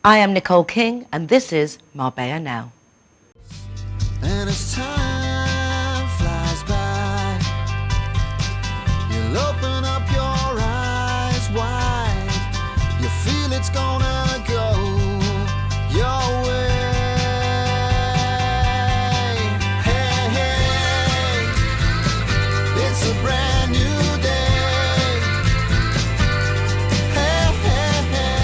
I am Nicole King, and this is Marbella Now. And as time flies by, you'll open up your eyes wide. You feel it's gonna go your way. Hey, hey, it's a brand new day. Hey, hey, hey.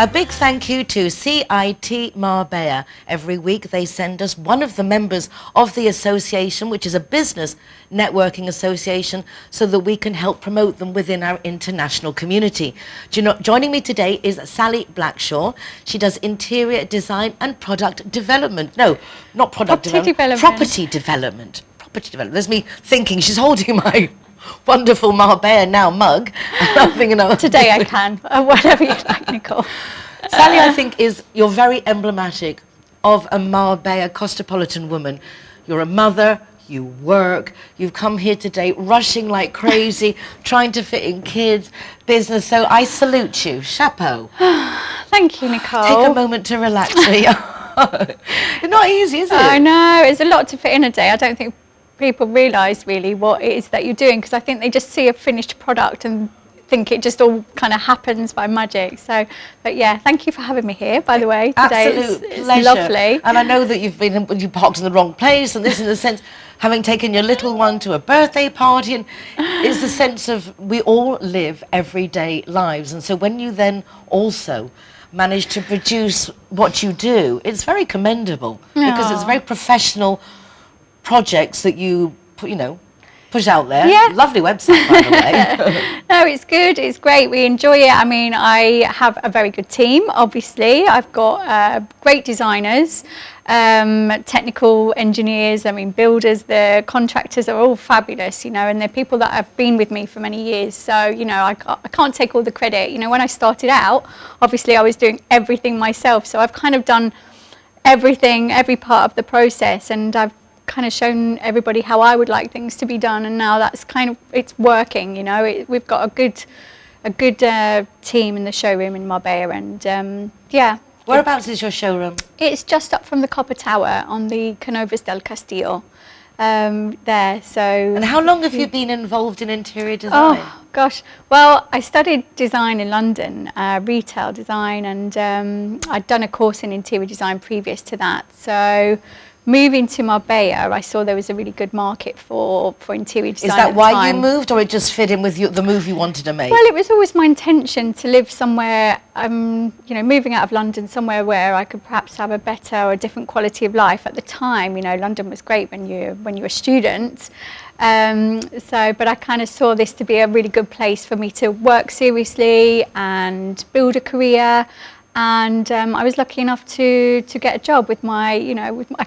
A big thank you to CIT Marbella. Every week they send us one of the members of the association, which is a business networking association, so that we can help promote them within our international community. Joining me today is Sally Blackshaw. She does interior design and product development. No, not product development. Property development. Property development. There's me thinking she's holding my wonderful Marbella Now mug. Today I can, whatever you like, Nicole. Sally, I think, you're very emblematic of a Marbella cosmopolitan woman. You're a mother, you work, you've come here today rushing like crazy, trying to fit in kids, business, so I salute you. Chapeau. Thank you, Nicole. Take a moment to relax. It's not easy, is it? I know, it's a lot to fit in a day. I don't think people realise really what it is that you're doing, because I think they just see a finished product and think it just all kind of happens by magic. So, but yeah, thank you for having me here, by the way, today. It's lovely. And I know that you parked in the wrong place, and this in the sense, having taken your little one to a birthday party, and it's the sense of we all live everyday lives, and so when you then also manage to produce what you do, it's very commendable, because it's very professional projects that you push out there. Yeah. Lovely website, by the way. No, it's good. It's great. We enjoy it. I mean, I have a very good team, obviously. I've got great designers, technical engineers, builders, the contractors are all fabulous, and they're people that have been with me for many years. So, I can't take all the credit. When I started out, obviously I was doing everything myself. So I've kind of done everything, every part of the process, and I've kind of shown everybody how I would like things to be done, and now that's it's working. We've got a good team in the showroom in Marbella, and yeah. Whereabouts is your showroom? It's just up from the Copper Tower on the Canovas del Castillo there. So. And how long have you been involved in interior design? Oh gosh, well, I studied design in London, retail design, and I'd done a course in interior design previous to that. So moving to Marbella, I saw there was a really good market for interior design. Is that why you moved, or it just fit in with the move you wanted to make? Well, it was always my intention to live somewhere, moving out of London, somewhere where I could perhaps have a better or a different quality of life. At the time, London was great when you were a student. But I kind of saw this to be a really good place for me to work seriously and build a career. And I was lucky enough to get a job with I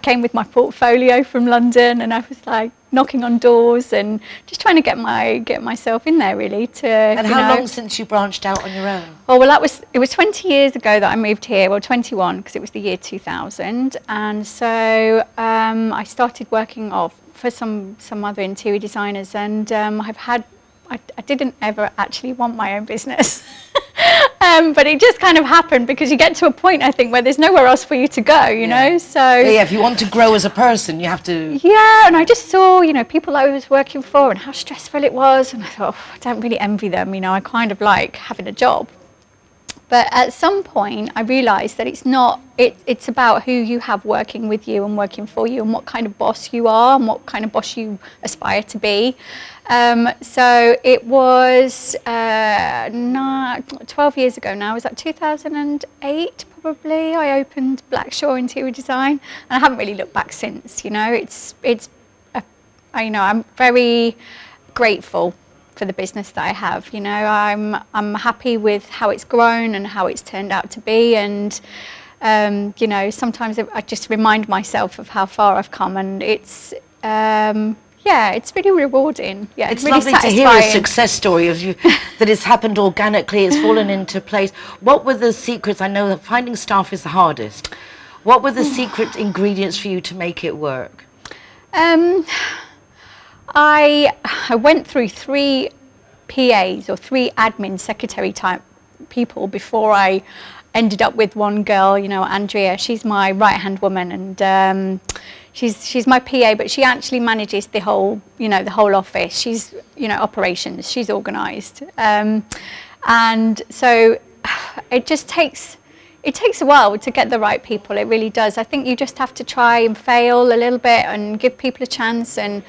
came with my portfolio from London, and I was like knocking on doors and just trying to get myself in there really. And how long since you branched out on your own? Oh well, it was 20 years ago that I moved here. Well, 21, because it was the year 2000, and so I started working for some other interior designers, and I didn't ever actually want my own business. But it just kind of happened, because you get to a point, I think, where there's nowhere else for you to go, you know, so... Yeah, if you want to grow as a person, you have to... Yeah, and I just saw, people I was working for and how stressful it was, and I thought, I don't really envy them, I kind of like having a job. But at some point, I realised that it's about who you have working with you and working for you, and what kind of boss you are and what kind of boss you aspire to be. So it was 12 years ago now. Was that 2008 probably? I opened Blackshaw Interior Design, and I haven't really looked back since. I'm very grateful for the business that I have. I'm happy with how it's grown and how it's turned out to be, and sometimes I just remind myself of how far I've come, and it's it's really rewarding. Yeah, it's really lovely to hear a success story of you that it's happened organically, it's fallen into place. What were the secrets? I know that finding staff is the hardest. What were the secret ingredients for you to make it work? I went through 3 PAs or 3 admin secretary type people before I ended up with one girl, you know, Andrea. She's my right-hand woman, and she's my PA, but she actually manages the whole, you know, the whole office. She's, you know, operations. She's organised, and so it just takes a while to get the right people. It really does. I think you just have to try and fail a little bit and give people a chance, and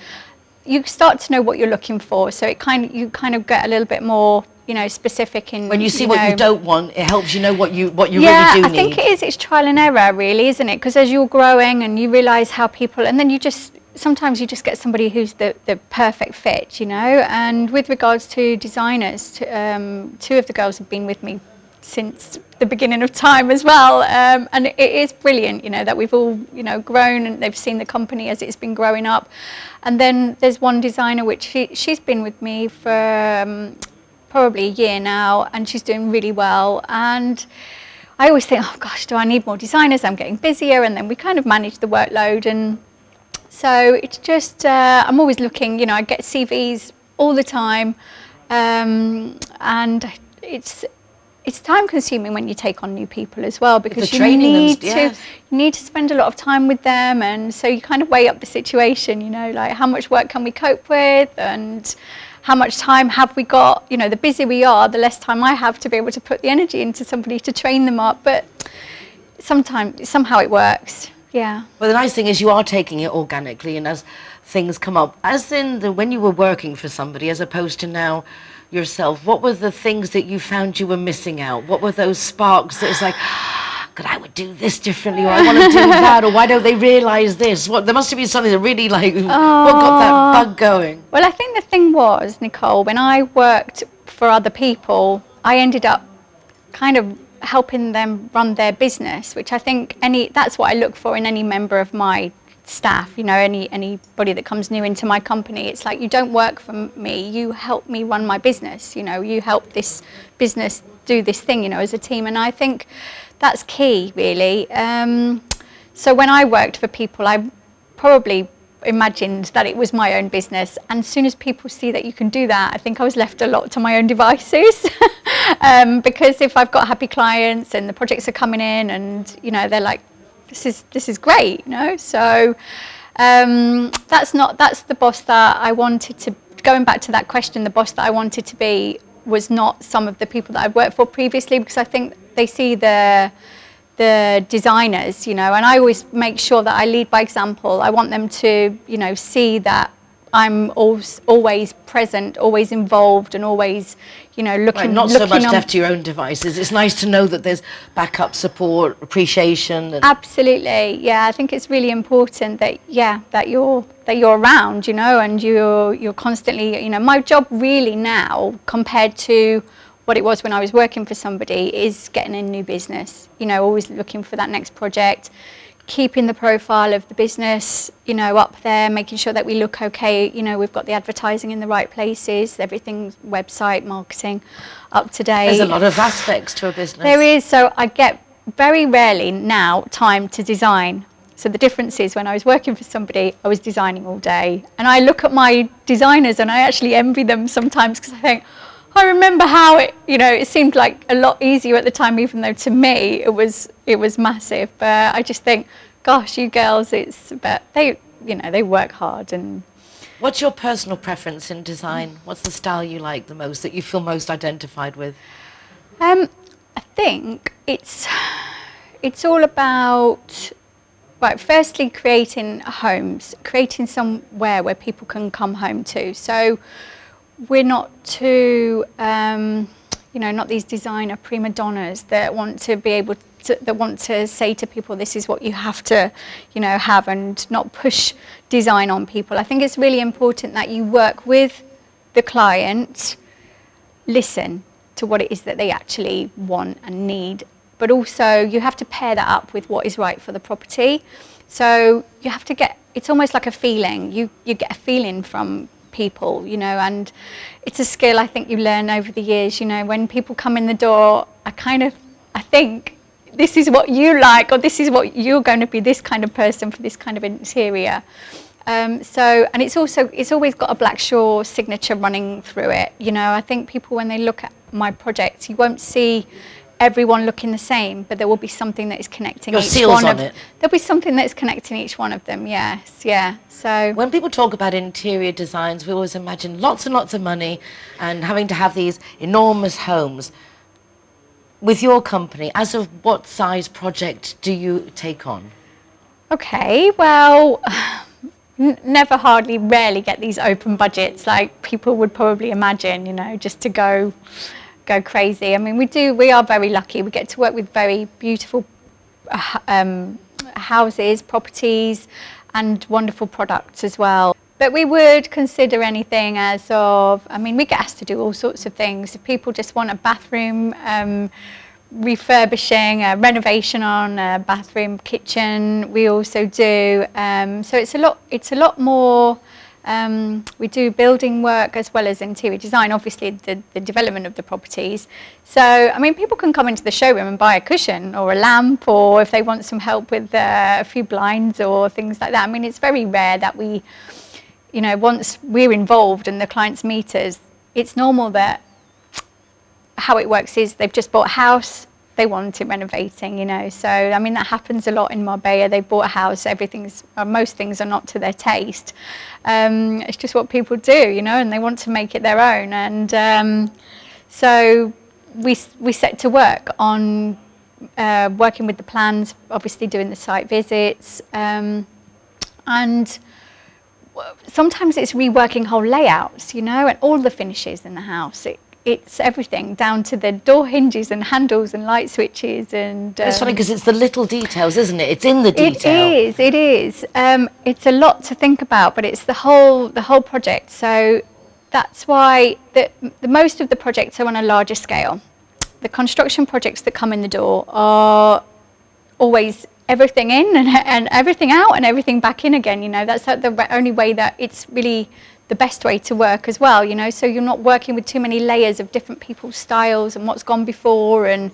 you start to know what you're looking for. So you kind of get a little bit more, you know, specific in, When you see you what know, you don't want, it helps you know what you really do need. I think it is. It's trial and error, really, isn't it? Because as you're growing and you realise how people, and then sometimes you just get somebody who's the perfect fit, you know. And with regards to designers, two of the girls have been with me since the beginning of time as well, and it is brilliant, you know, that we've all, you know, grown and they've seen the company as it's been growing up. And then there's one designer which she's been with me for probably a year now, and she's doing really well. And I always think, oh gosh, do I need more designers? I'm getting busier, and then we kind of manage the workload. And so it's just I'm always looking, you know, I get CVs all the time, and it's time consuming when you take on new people as well, because you need to spend a lot of time with them, and so you kind of weigh up the situation, you know, like how much work can we cope with, and how much time have we got. You know, the busier we are, the less time I have to be able to put the energy into somebody to train them up. But somehow it works. Yeah. Well, the nice thing is you are taking it organically, and as things come up, as in when you were working for somebody as opposed to now yourself, what were the things that you found you were missing out? What were those sparks that was like, God, I would do this differently, or I want to do that, or why don't they realise this? There must have been something that really, like, what got that bug going? Well, I think the thing was, Nicole, when I worked for other people, I ended up kind of helping them run their business, which I think that's what I look for in any member of my staff, you know, anybody that comes new into my company. It's like, you don't work for me, you help me run my business, you know, you help this business do this thing, you know, as a team. And I think that's key, really. So when I worked for people, I probably imagined that it was my own business, and as soon as people see that you can do that, I think I was left a lot to my own devices. Because if I've got happy clients and the projects are coming in, and, you know, they're like, this is great, you know. So that's the boss that I wanted to. Going back to that question, the boss that I wanted to be was not some of the people that I've worked for previously, because I think they see the designers, you know, and I always make sure that I lead by example. I want them to, you know, see that I'm always present, always involved, and always, you know, looking. Right, not so much left to your own devices. It's nice to know that there's backup support, appreciation. And absolutely, yeah. I think it's really important that you're around, you know, and you're constantly, you know. My job really now, compared to what it was when I was working for somebody, is getting in new business. You know, always looking for that next project, keeping the profile of the business, you know, up there, making sure that we look okay, you know, we've got the advertising in the right places, everything's website, marketing, up to date. There's a lot of aspects to a business. There is. So I get very rarely now time to design. So the difference is, when I was working for somebody, I was designing all day. And I look at my designers and I actually envy them sometimes, because I think, I remember how it seemed like a lot easier at the time, even though to me it was massive. But I just think, gosh, you girls, but they work hard. And what's your personal preference in design? What's the style you like the most, that you feel most identified with? I think it's all about, right, firstly, creating homes, creating somewhere where people can come home to. So we're not too, not these designer prima donnas that want to be able to, that want to say to people, this is what you have to, have, and not push design on people. I think it's really important that you work with the client, listen to what it is that they actually want and need, but also you have to pair that up with what is right for the property. So you have to get, it's almost like a feeling. You get a feeling from people, and it's a skill I think you learn over the years. When people come in the door, I think this is what you like, or this is what you're going to be, this kind of person for this kind of interior. And it's always got a Blackshaw signature running through it. You know, I think people, when they look at my projects, you won't see everyone looking the same, but there will be something that is connecting Your each seals one on of it. There'll be something that's connecting each one of them. Yes, yeah. So When people talk about interior designs, we always imagine lots and lots of money and having to have these enormous homes. With your company, as of what size project do you take on? okay, well, never, hardly, rarely get these open budgets like people would probably imagine. You know, just to go crazy. I mean, we are very lucky. We get to work with very beautiful houses, properties, and wonderful products as well. But we would consider anything as of, I mean, we get asked to do all sorts of things. If people just want a bathroom refurbishing, a renovation on a bathroom, kitchen, we also do. So it's a lot more. We do building work as well as interior design, obviously the development of the properties. So, I mean, people can come into the showroom and buy a cushion or a lamp, or if they want some help with a few blinds or things like that. I mean, it's very rare that we, you know, once we're involved and the clients meet us, it's normal that how it works is they've just bought a house, they want it renovating, you know. So, I mean, that happens a lot in Marbella. They've bought a house, most things are not to their taste. It's just what people do, you know, and they want to make it their own. And so we set to work on working with the plans, obviously doing the site visits, and sometimes it's reworking whole layouts, you know, and all the finishes in the house. It's everything down to the door hinges and handles and light switches. And It's funny because it's the little details, isn't it? It's in the detail. It is. It's a lot to think about, but it's the whole project. So that's why the most of the projects are on a larger scale. The construction projects that come in the door are always everything in and everything out and everything back in again. You know, that's the only way that it's really the best way to work as well, you know, so you're not working with too many layers of different people's styles and what's gone before, and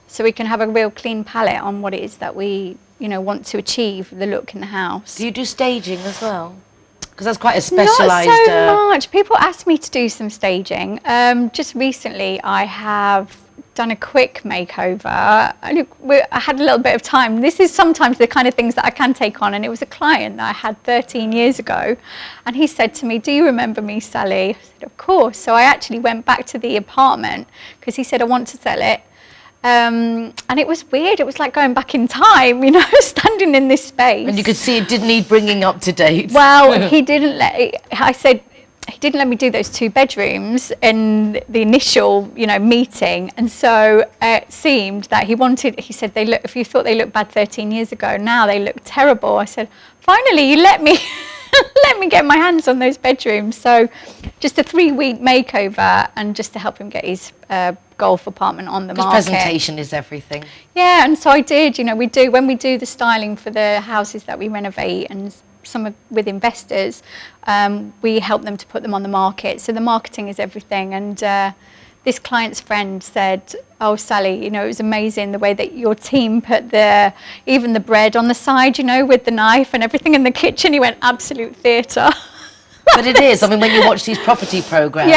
so we can have a real clean palette on what it is that we, you know, want to achieve, the look in the house. Do you do staging as well? Because that's quite a specialised... Not so much. People ask me to do some staging. Just recently I have done a quick makeover. I had a little bit of time. This is sometimes the kind of things that I can take on, and it was a client that I had 13 years ago, and he said to me, "Do you remember me, Sally?" I said, "Of course." So I actually went back to the apartment because he said, "I want to sell it." And it was weird. It was like going back in time, you know, standing in this space. And you could see it didn't need bringing up to date. Well, he didn't he didn't let me do those 2 bedrooms in the initial, you know, meeting, and so it seemed that he said, if you thought they looked bad 13 years ago, now they look terrible. I said, finally, you let me let me get my hands on those bedrooms. So just a 3-week makeover, and just to help him get his golf apartment on the market. Because presentation is everything. Yeah, and so I did, you know, when we do the styling for the houses that we renovate, and with investors, we help them to put them on the market. So the marketing is everything. And this client's friend said, "Oh, Sally, you know, it was amazing the way that your team put even the bread on the side, you know, with the knife and everything in the kitchen." He went, "Absolute theatre." But it is. I mean, when you watch these property programs,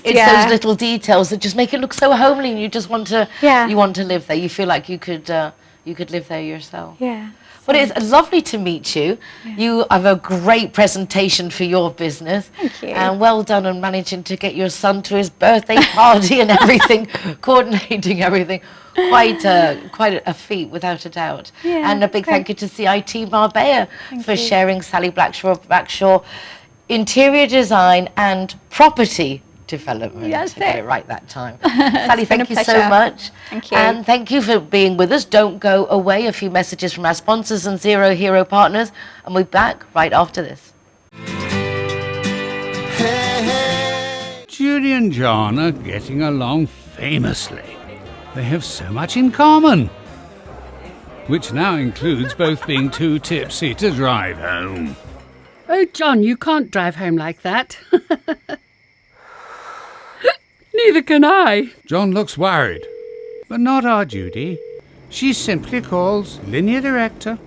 it's those little details that just make it look so homely, and you just want to, you want to live there. You feel like you could live there yourself. Yeah. But it's lovely to meet you. Yeah. You have a great presentation for your business. Thank you. And well done on managing to get your son to his birthday party and everything, coordinating everything. Quite a feat, without a doubt. Yeah, and a big thank you to CIT Marbella for sharing Sally Blackshaw interior design and property development. Yes, I got it right that time. Sally, thank you so much. Thank you. And thank you for being with us. Don't go away. A few messages from our sponsors and Zero Hero partners, and we'll be back right after this. Judy and John are getting along famously. They have so much in common, which now includes both being too tipsy to drive home. Oh, John, you can't drive home like that. Neither can I. John looks worried, but not our Judy. She simply calls Linear Director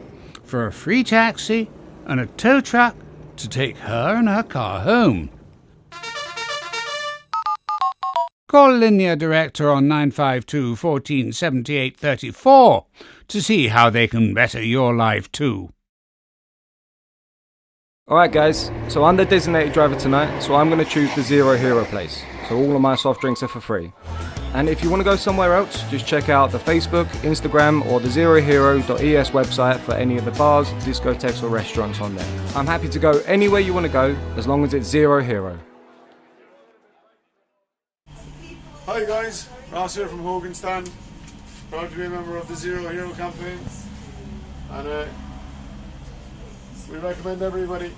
for a free taxi and a tow truck to take her and her car home. Call Linear Director on 952 14 78 34 to see how they can better your life too. Alright guys, so I'm the designated driver tonight, so I'm going to choose the Zero Hero place. So all of my soft drinks are for free. And if you want to go somewhere else, just check out the Facebook, Instagram or the zerohero.es website for any of the bars, discotheques or restaurants on there. I'm happy to go anywhere you want to go, as long as it's Zero Hero. Hi guys, Ross here from Hogan Stand. Proud to be a member of the Zero Hero campaign. And we recommend everybody.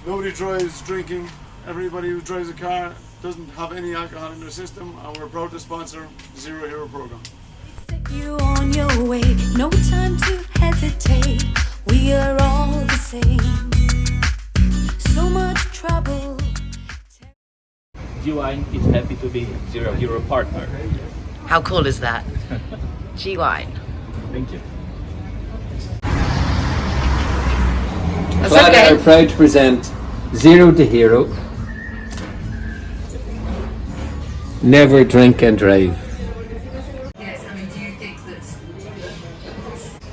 Nobody drives drinking. Everybody who drives a car doesn't have any alcohol in their system, and we're proud to sponsor the Zero Hero program. Set you on your way, no time to hesitate. We are all the same. So much trouble. G-Wine is happy to be Zero Hero partner. How cool is that? G-Wine. Thank you. That's Clara okay. are proud to present Zero to Hero. Never drink and drive. Yes, I mean, do you think that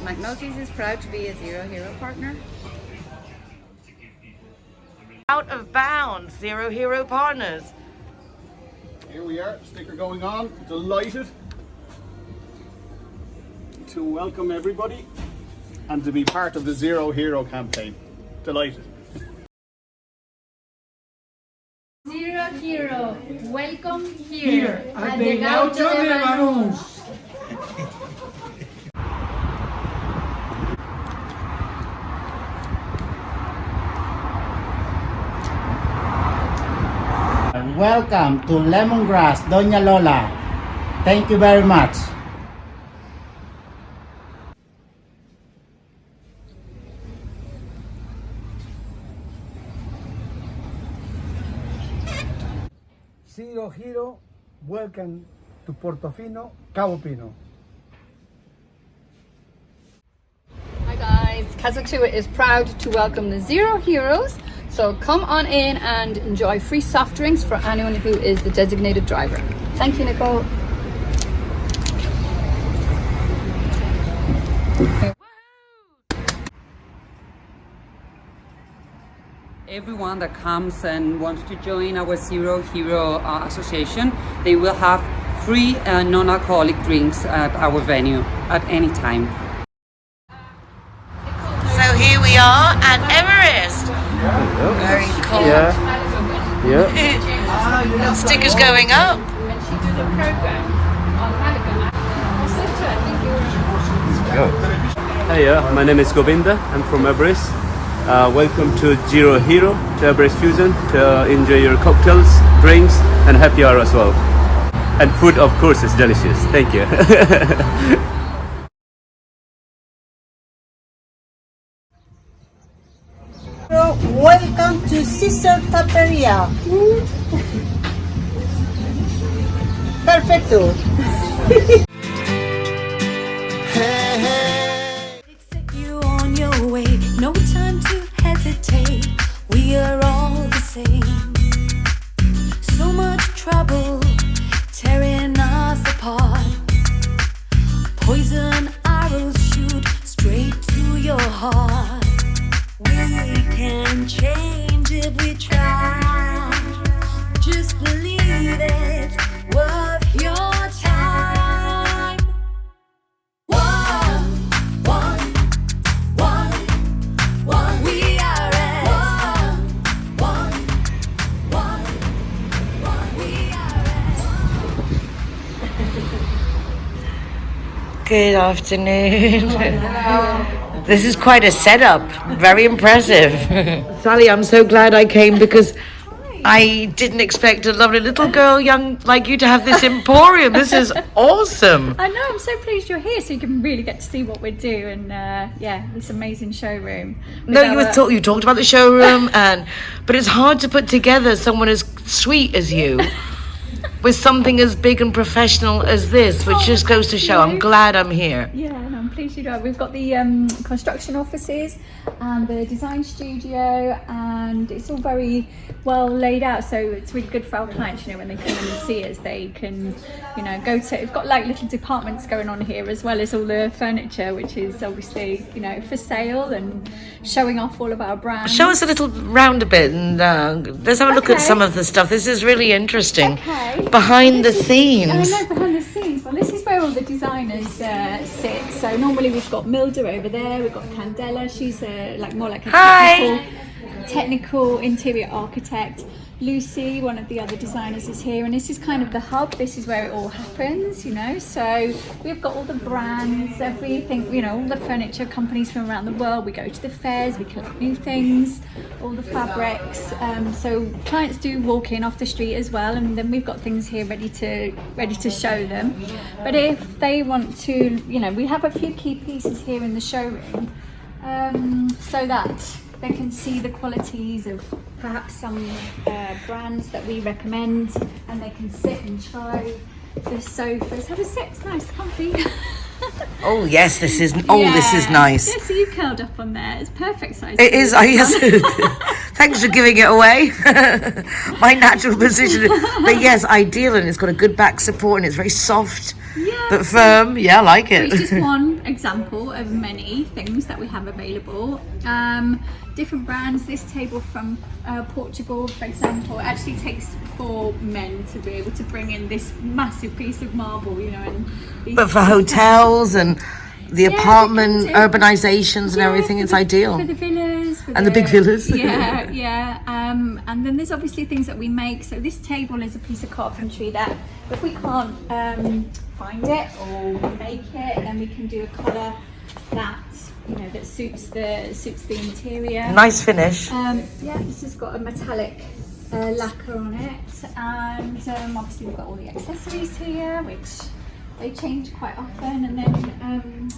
McNulty's is proud to be a Zero Hero partner? Out of bounds, Zero Hero partners. Here we are, sticker going on, delighted to welcome everybody and to be part of the Zero Hero campaign. Delighted. Zero Hero, welcome here at the Gaucho de Banús. Welcome to Lemongrass, Doña Lola. Thank you very much. Zero Hero, welcome to Portofino, Cabo Pino. Hi guys, Kazatua is proud to welcome the Zero Heroes. So come on in and enjoy free soft drinks for anyone who is the designated driver. Thank you, Nicole. Everyone that comes and wants to join our Zero Hero Association, they will have free non-alcoholic drinks at our venue at any time. So here we are at Everest. Very cool. Yeah. Stickers going up. Hey, my name is Govinda. I'm from Everest. Welcome to Zero Hero, to Everest Fusion, to enjoy your cocktails, drinks, and happy hour as well. And food, of course, is delicious. Thank you. Welcome to Sister Taperia. Perfecto. Set you on your way, no time to hesitate. We are all the same. So much trouble tearing us apart. Poison arrows shoot straight to your heart. We can change if we try. Just believe it's worth your time. One. We are at one. We are at. Good afternoon. This is quite a setup. Very impressive. Sally, I'm so glad I came because I didn't expect a lovely little girl young like you to have this emporium. This is awesome. I know, I'm so pleased you're here so you can really get to see what we do and yeah, this amazing showroom. No, you talked about the showroom but it's hard to put together someone as sweet as you with something as big and professional as this, which just goes to show I'm glad I'm here. Yeah, and I'm pleased you know. We've got the construction offices and the design studio, and it's all very well laid out, so it's really good for our clients, you know, when they come in and see us, they can, you know, go to, we've got like little departments going on here, as well as all the furniture, which is obviously, you know, for sale and showing off all of our brands. Show us a little round a bit, and let's have a look at some of the stuff. This is really interesting. Okay. Behind the scenes. I know, behind the scenes. Well, this is where all the designers sit. So normally we've got Milda over there. We've got Candela. She's like more like a technical interior architect. Lucy, one of the other designers, is here, and this is kind of the hub. This is where it all happens, you know. So we've got all the brands, everything, you know, all the furniture companies from around the world. We go to the fairs, we collect new things, all the fabrics. So clients do walk in off the street as well, and then we've got things here ready to show them. But if they want to, you know, we have a few key pieces here in the showroom, so that they can see the qualities of perhaps some brands that we recommend, and they can sit and try the sofas. Have a sit, it's nice, comfy. Oh yes, this is this is nice. Yeah, so you curled up on there. It's perfect size. It is. Yes. Thanks for giving it away. My natural position, but yes, ideal, and it's got a good back support, and it's very soft but firm. Yeah, I like it. So it's just one example of many things that we have available. Different brands. This table from Portugal, for example, actually takes 4 men to be able to bring in this massive piece of marble, you know. And these, but for hotels and the apartment urbanizations and everything, it's ideal. For the villas. And the big villas. Yeah. And then there's obviously things that we make. So this table is a piece of carpentry that, if we can't find it or make it, then we can do a colour that, you know, that suits the interior. Nice finish. Yeah, this has got a metallic lacquer on it, and obviously we've got all the accessories here, which they change quite often. And then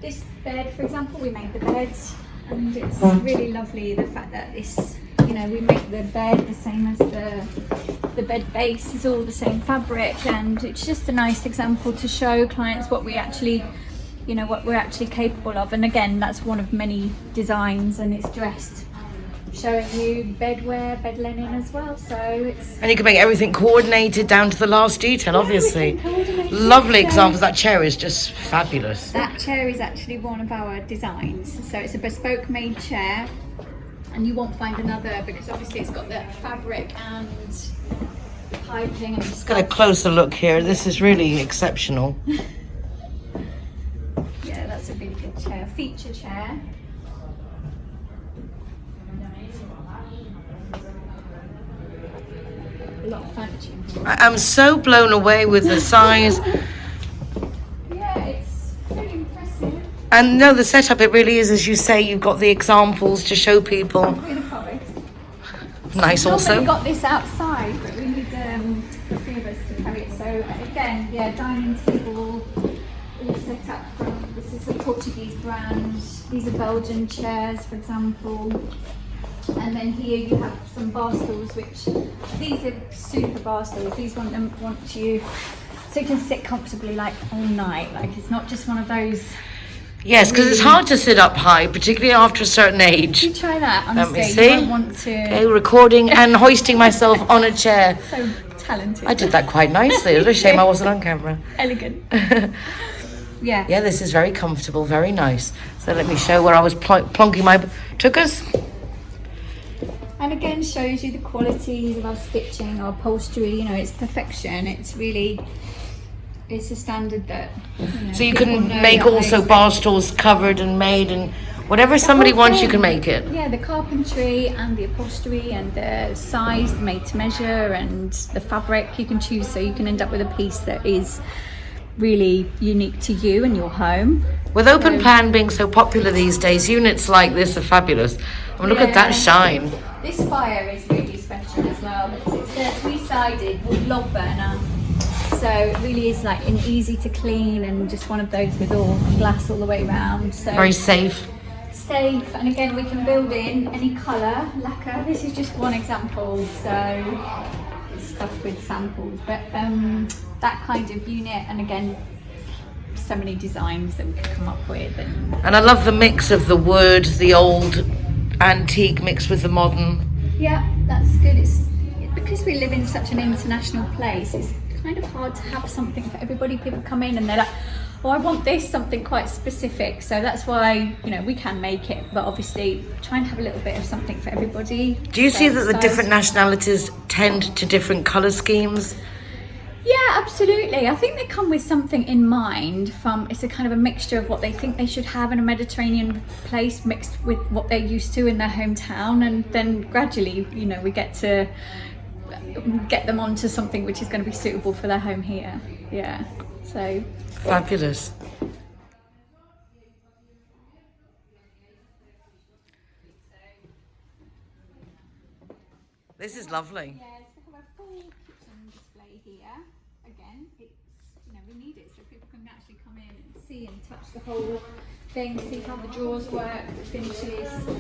this bed, for example, we made the beds, and it's really lovely the fact that this, you know, we make the bed the same as the bed base is all the same fabric, and it's just a nice example to show clients what we actually, you know, what we're actually capable of. And again, that's one of many designs, and it's dressed, showing you bedwear, bed linen as well. So it's, and you can make everything coordinated down to the last detail, obviously. Lovely examples. That chair is just fabulous. That chair is actually one of our designs. So it's a bespoke made chair, and you won't find another, because obviously it's got the fabric and piping and Let's get a closer look here. This is really exceptional. Yeah, that's a really good chair, feature chair. A lot of furniture. I'm so blown away with the size. Yeah, it's really impressive. And no, the setup, it really is, as you say, you've got the examples to show people. Nice also. We got this outside, but we need the 3 of us to carry it. So again, yeah, dining table, all set up from, this is a Portuguese brand. These are Belgian chairs, for example. And then here you have some bar stools, which these are super bar stools. These want you so you can sit comfortably like all night. Like it's not just one of those. Yes, because it's hard to sit up high, particularly after a certain age. You try that, honestly. Let me see. You won't want to. Okay, recording and hoisting myself on a chair. So talented. I did that quite nicely. It's a shame I wasn't on camera. Elegant. Yeah. Yeah, this is very comfortable, very nice. So let me show where I was plonking my tuckers. And again, shows you the qualities of our stitching, our upholstery. You know, it's perfection. It's really, it's a standard that. You know, so you can make also bar stools covered and made, and whatever somebody wants, you can make it. Yeah, the carpentry and the upholstery and the size made to measure, and the fabric you can choose, so you can end up with a piece that is really unique to you and your home. With open plan being so popular these days, units like this are fabulous. I mean, look at that shine. This fire is really special as well. It's a 3-sided wood log burner, so it really is like an easy to clean, and just one of those with all glass all the way around. So very safe. Safe, and again we can build in any colour lacquer. This is just one example, so it's stuff with samples, but that kind of unit, and again, so many designs that we could come up with. And I love the mix of the wood, the old antique mixed with the modern. Yeah, that's good. It's because we live in such an international place, it's kind of hard to have something for everybody. People come in and they're like, oh, I want this, something quite specific. So that's why, you know, we can make it, but obviously try and have a little bit of something for everybody. Do you see that the different nationalities tend to different colour schemes? Yeah, absolutely. I think they come with something in mind. It's a kind of a mixture of what they think they should have in a Mediterranean place mixed with what they're used to in their hometown, and then gradually, you know, we get to get them onto something which is going to be suitable for their home here. Yeah, so fabulous. This is lovely. Yes, we have a full kitchen display here. Again, it's, you know, we need it so people can actually come in and see and touch the whole thing, see how the drawers work, the finishes. So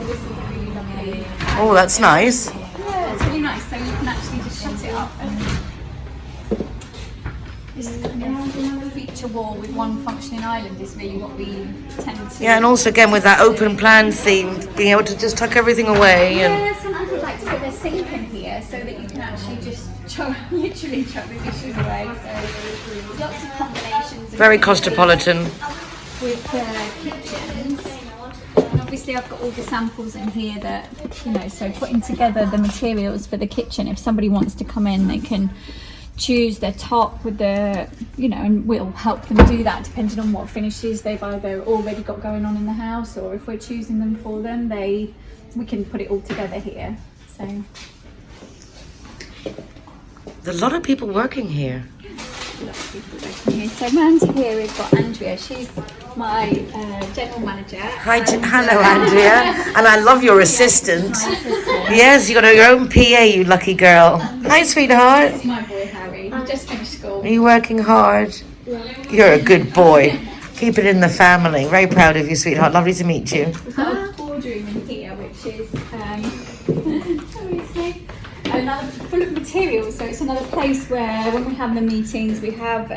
this is really lovely. Oh, that's nice. Yeah, it's really nice. So you can actually just shut it up and this kind of feature wall with one functioning island is really what we tend to. Yeah, and also again with that open plan theme, being able to just tuck everything away. Yeah, some people like to put their sink in here so that you can actually just literally chuck the dishes away. So there's lots of combinations. Very cosmopolitan. With kitchens. And obviously I've got all the samples in here that, you know, so putting together the materials for the kitchen, if somebody wants to come in, they can choose their top with the, you know, and we'll help them do that depending on what finishes they've either already got going on in the house, or if we're choosing them for them, we can put it all together here. So there's a lot of people working here. So around here we've got Andrea. She's my general manager. Hello, Andrea. And I love your assistant. Yes, you got your own PA, you lucky girl. Hi, sweetheart. This is my boy Harry. He just finished school. Are you working hard? You're a good boy. Keep it in the family. Very proud of you, sweetheart. Lovely to meet you. We've got a boardroom in here, which is another full of materials. So it's another place where when we have the meetings, we have,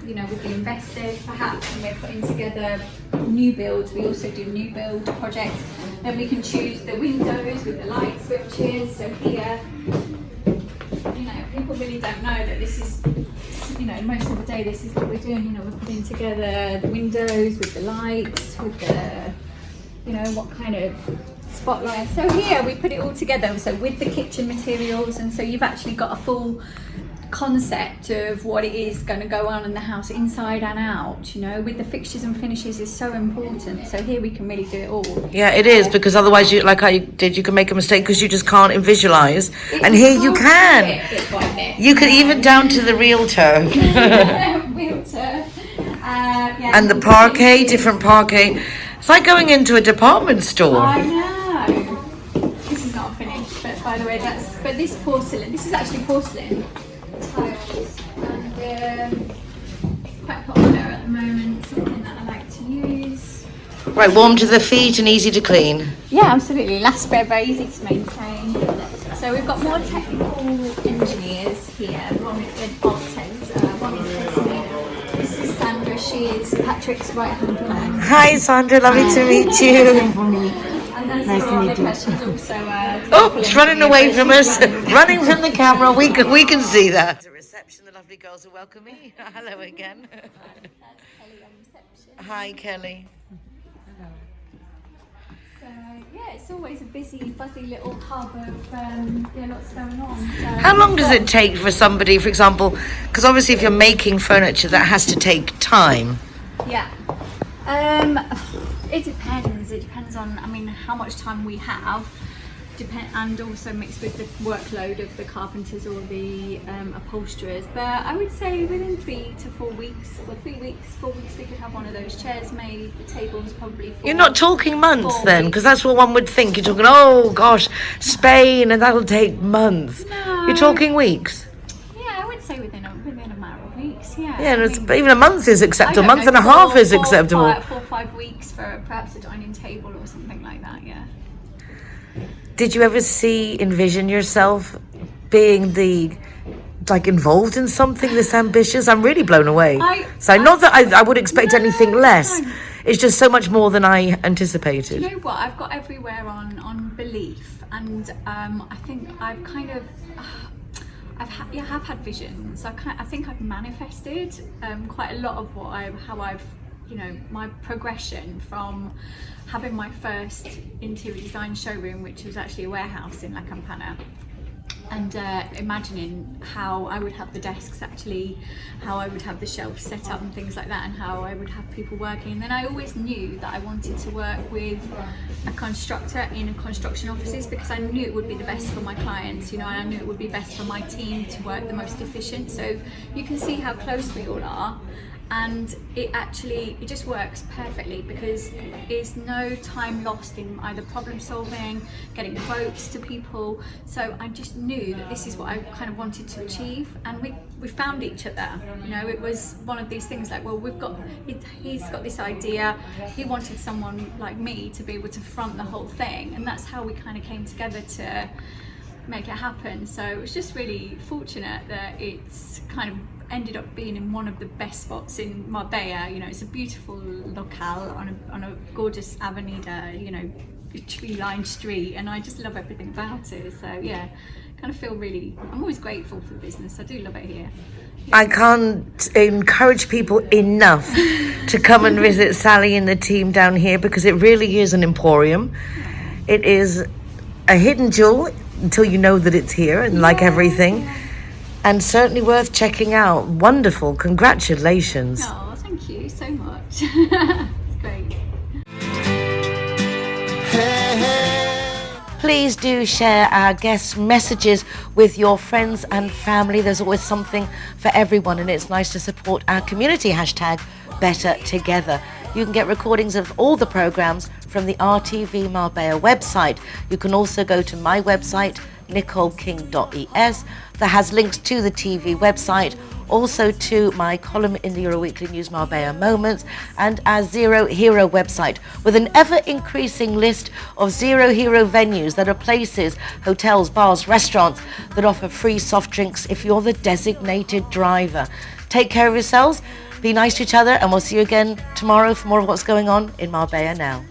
you know, with the investors perhaps, and we're putting together new builds. We also do new build projects. Then we can choose the windows with the light switches. So here, you know, people really don't know that this is, you know, most of the day this is what we're doing. You know, we're putting together the windows with the lights, with the, you know, what kind of spotlight. So here we put it all together, so with the kitchen materials, and so you've actually got a full concept of what it is going to go on in the house inside and out, you know, with the fixtures and finishes is so important. So here we can really do it all. Yeah, it is, because otherwise, you, like I did, you can make a mistake because you just can't visualize. And here you can. You could even down to the realtor. Realtor. Yeah, and the parquet, different parquet. It's like going into a department store. I know. This is not finished, but by the way, but this porcelain, this is actually porcelain tiles, and it's quite popular at the moment, something that I like to use. Right, warm to the feet and easy to clean. Yeah, absolutely. Lasts forever, easy to maintain. So we've got more technical engineers here, one with architects, one is Esme. This is Sandra, she is Patrick's right-hand man. Hi Sandra, lovely to meet you. And that's nice to meet you. Also, oh, she's running away from us, running from the camera. We can see that. The reception, the lovely girls are welcoming. Hello again. That's Kelly on reception. Hi Kelly. So yeah, it's always a busy, buzzy little hub of lots going on. So how long does it take for somebody, for example, because obviously if you're making furniture, that has to take time. Yeah. It depends. It depends on, I mean, how much time we have, and also mixed with the workload of the carpenters or the upholsterers. But I would say within 3 to 4 weeks, or 3 weeks, 4 weeks, we could have one of those chairs made. The tables probably 4. You're not talking months then, because that's what one would think. You're talking, oh gosh, Spain, and that'll take months. No. You're talking weeks. Yeah, I would say within a matter of weeks. Yeah. Yeah, and even a month is acceptable. A month and a half is acceptable. 4 or 5 weeks for perhaps a dining table or something like that. Yeah. Did you ever envision yourself being involved in something this ambitious? I'm really blown away. Not that I would expect anything less. No. It's just so much more than I anticipated. Do you know what? I've got everywhere on belief, and I think I've kind of I have had visions. I think I've manifested quite a lot of how I've my progression from having my first interior design showroom, which was actually a warehouse in La Campana, and imagining how I would have the desks how I would have the shelves set up and things like that, and how I would have people working. And then I always knew that I wanted to work with a constructor in construction offices, because I knew it would be the best for my clients, and I knew it would be best for my team to work the most efficient. So you can see how close we all are. And it just works perfectly, because there's no time lost in either problem solving, getting quotes to people. So I just knew that this is what I kind of wanted to achieve, and we found each other. It was one of these things like, well, he's got this idea, he wanted someone like me to be able to front the whole thing, and that's how we kind of came together to make it happen. So it was just really fortunate that it's kind of ended up being in one of the best spots in Marbella. It's a beautiful locale on a gorgeous avenida, tree-lined street, and I just love everything about it. So yeah, kind of feel I'm always grateful for the business. I do love it here. I can't encourage people enough to come and visit Sally and the team down here, because it really is an emporium. It is a hidden jewel until you know that it's here, and like everything. And certainly worth checking out. Wonderful. Congratulations. Oh, thank you so much. It's great. Please do share our guest messages with your friends and family. There's always something for everyone, and it's nice to support our community. #BetterTogether. You can get recordings of all the programs from the RTV Marbella website. You can also go to my website, nicoleking.es, that has links to the TV website, also to my column in the Euro Weekly News Marbella Moments, and our Zero Hero website, with an ever-increasing list of Zero Hero venues that are places, hotels, bars, restaurants that offer free soft drinks if you're the designated driver. Take care of yourselves, be nice to each other, and we'll see you again tomorrow for more of what's going on in Marbella Now.